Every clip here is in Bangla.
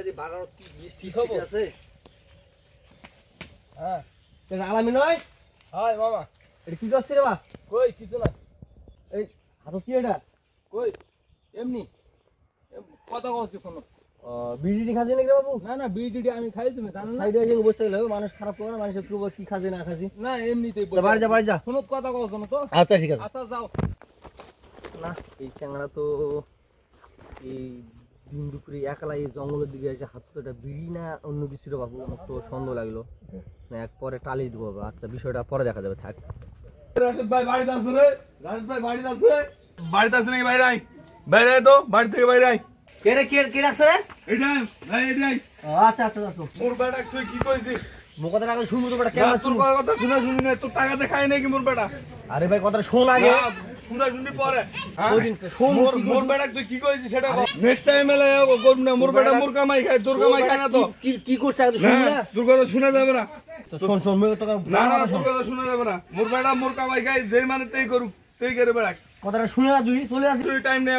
যে বাগান কি আছে হ্যাঁ এটা আলামি নয় হাই মামা এটা কি করছিস রে বা কই কিছু না এই হাত কি এটা কই এমনি কথা কইছিস কোন বিড়ি খাজি নাকি রে বাবু না না বিড়ি আমি খাই তুমি জানো না সাইডে এসে বসতে গেলে মানুষ খারাপ করে না মানুষের পুরো কি খাজি না খাজি না এমনিতেই বাড়ি যা শোনো কথা কইছ না তো আচ্ছা ঠিক আছে আচ্ছা যাও না এই চ্যাংড়া তো এই দিন দুপুরে একলা এই জঙ্গলের দিকে এসে হাত তো এটা বিড়ি না অন্য কিছু রে বাবু আমার তো সন্দেহ লাগলো না এক পরে টালিয়ে দেবো আচ্ছা বিষয়টা পরে দেখা যাবে থাক রাশেদ ভাই বাড়িতে আছে রে রাশেদ ভাই বাড়িতে আছে নাকি বাইরে আয় বাইরে আয় তো বাড়ি থেকে বাইরে আয় কে রে কে রাখছে রে এটাই ভাই এটাই আচ্ছা আচ্ছা আচ্ছা মোর বেটা তুই কি কইছিস মোর কথা আগে শুনবো তো বেটা কেমন তোর কথা শুনি না তোর টাকা দেখাই নাকি মোর বেটা আরে ভাই কথাটা শোন আগে শুনি পরে ওই দিন শোন মোর বেটা তুই কি কইছিস সেটা নেক্সট টাইম এলে করব না মোর বেটা মোর কামাই খায় তোর কামাই খায় না তো কি করছ আগে শুন না তোর কথা শোনা যাবে না তো শোন মোর কথা না না তোর কথা শোনা যাবে না মোর বেটা মোর কামাই খায় যেই মানে তেই করুক তেই করে বেড়াক কথাটা শুনে না তুই চলে আসি তুই টাইম নেই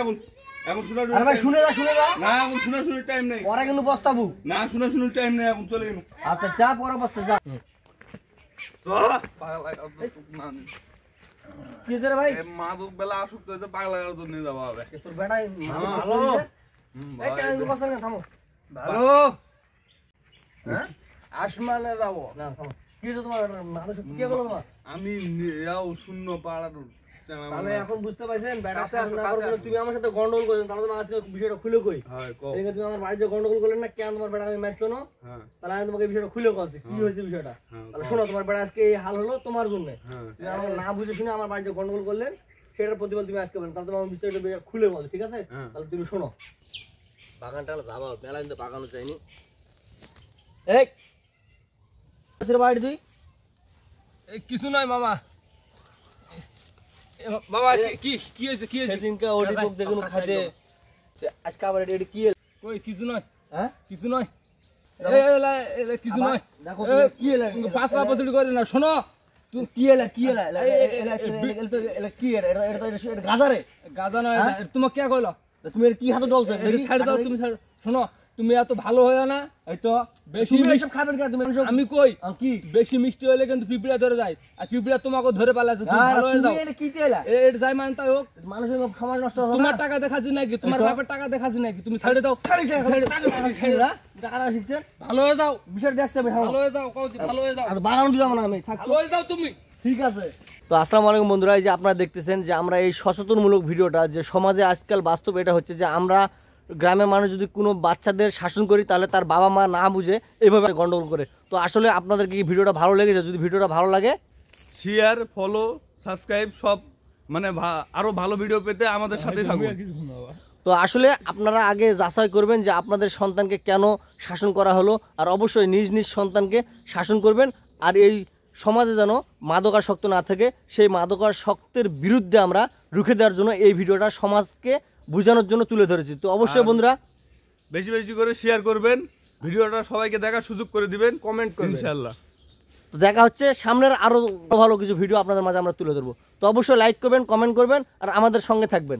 এখন শোনা আরে ভাই শুনে যা না এখন শোনা টাইম নেই পরে কিন্তু বস্তাবু না শোনা টাইম নেই এখন চলে গেল আচ্ছা যা পরে বস্তা যা কি রে ভাই মাদক বেলা আসুক তো পাগলা করার জন্য যাওয়া হবে তোর বেটাই ভালো এই চাঙ্গা বস্তা না থামো ভালো হ্যাঁ আসমানে যাব না থামো কি হলো তোমার মানুষ কি হলো তোমার আমি শূন্য পাড়ার তাহলে এখন বুঝতে পারছেন বেটা তুমি আমার সাথে গন্ডগোল করেছো তাহলে তোমার আজকে বিষয়টা খুলে কই তুমি আমার বাড়িতে গন্ডগোল করলেন না কেন তোমার বেটা আমি ম্যাচ শোনো তাহলে আমি তোমাকে বিষয়টা খুলে বলছি কি হয়েছে বিষয়টা তাহলে শোনো তোমার বেটা আজকে এই হাল হলো তোমার জন্য তুমি আমার না বুঝে শুনে আমার বাড়িতে গন্ডগোল করলেন সেটার প্রতিফল তুমি আজকে বলেন তাহলে তোমার বিষয়টা খুলে বলো ঠিক আছে তাহলে তুমি শোনো বাগানটা যাবা মেলা কিন্তু বাগানও চাইনি এই বাড়ি তুই কিছু নয় মামা বাবা কি কি হয়েছে সেদিনকে ওডি তোক দেখুন খাতে আজকে আবার এডি কি কই কিছু নয় হ্যাঁ কিছু নয় এলা কিছু নয় দেখো কি এলা পাঁচলা পাঁচলি করে না শোনো তুই কি এলা কি এটা গাজা রে গাজা নয় তোমাকে কে কইলো তুমি এর কি হাতে ডলছ ছাড় দাও তুমি শোনো তুমি এত ভালো হয়ো না এই তো বেশি সব খাবেন কেন তুমি আমি কই কি বেশি মিষ্টি হলে কিন্তু পিঁপড়া ধরে যায় আর পিঁপড়া তোমাকে ধরে পালাছে তুমি ভালো হয়ে যাও তুমি কি তেলা এটা যাই মানতা হোক মানুষের সমাজ নষ্ট হবে তোমার টাকা দেখাচ্ছি নাকি তোমার বাপের টাকা দেখাচ্ছি নাকি তুমি ছেড়ে দাও টাকা শিখছেন ভালো হয়ে যাও বিষয় দেখছে ভালো হয়ে যাও কওছি ভালো হয়ে যাও আর বাগান দিও না আমি ভালো হয়ে যাও তুমি ঠিক আছে তো আসসালামু আলাইকুম বন্ধুরা এই যে আপনারা দেখতেছেন যে আমরা এই সচেতনমূলক ভিডিওটা যে সমাজে আজকাল বাস্তব এটা হচ্ছে যে আমরা গ্রামের মানুষ যদি কোনো বাচ্চাদের শাসন করি তাহলে তার বাবা মা না বুঝে এইভাবে গন্ডগোল করে তো আসলে আপনাদেরকে কি ভিডিওটা ভালো লেগেছে যদি ভিডিওটা ভালো লাগে শেয়ার ফলো সাবস্ক্রাইব সব মানে আরো ভালো ভিডিও পেতে আমাদের সাথে থাকুন তো আসলে আপনারা আগে যাচাই করবেন যে আপনাদের সন্তানকে কেন শাসন করা হলো আর অবশ্যই নিজ নিজ সন্তানকে শাসন করবেন আর এই সমাজে যেন মাদকাসক্ত না থাকে সেই মাদকাসক্তের বিরুদ্ধে আমরা রুখে দেওয়ার জন্য এই ভিডিওটা সমাজকে বোঝানোর জন্য তুলে ধরেছি তো অবশ্যই বন্ধুরা বেশি বেশি করে শেয়ার করবেন ভিডিওটা সবাইকে দেখার সুযোগ করে দিবেন কমেন্ট করবেন ইনশাআল্লাহ তো দেখা হচ্ছে সামনের আরো ভালো কিছু ভিডিও আপনাদের মাঝে আমরা তুলে ধরবো তো অবশ্যই লাইক করবেন কমেন্ট করবেন আর আমাদের সঙ্গে থাকবেন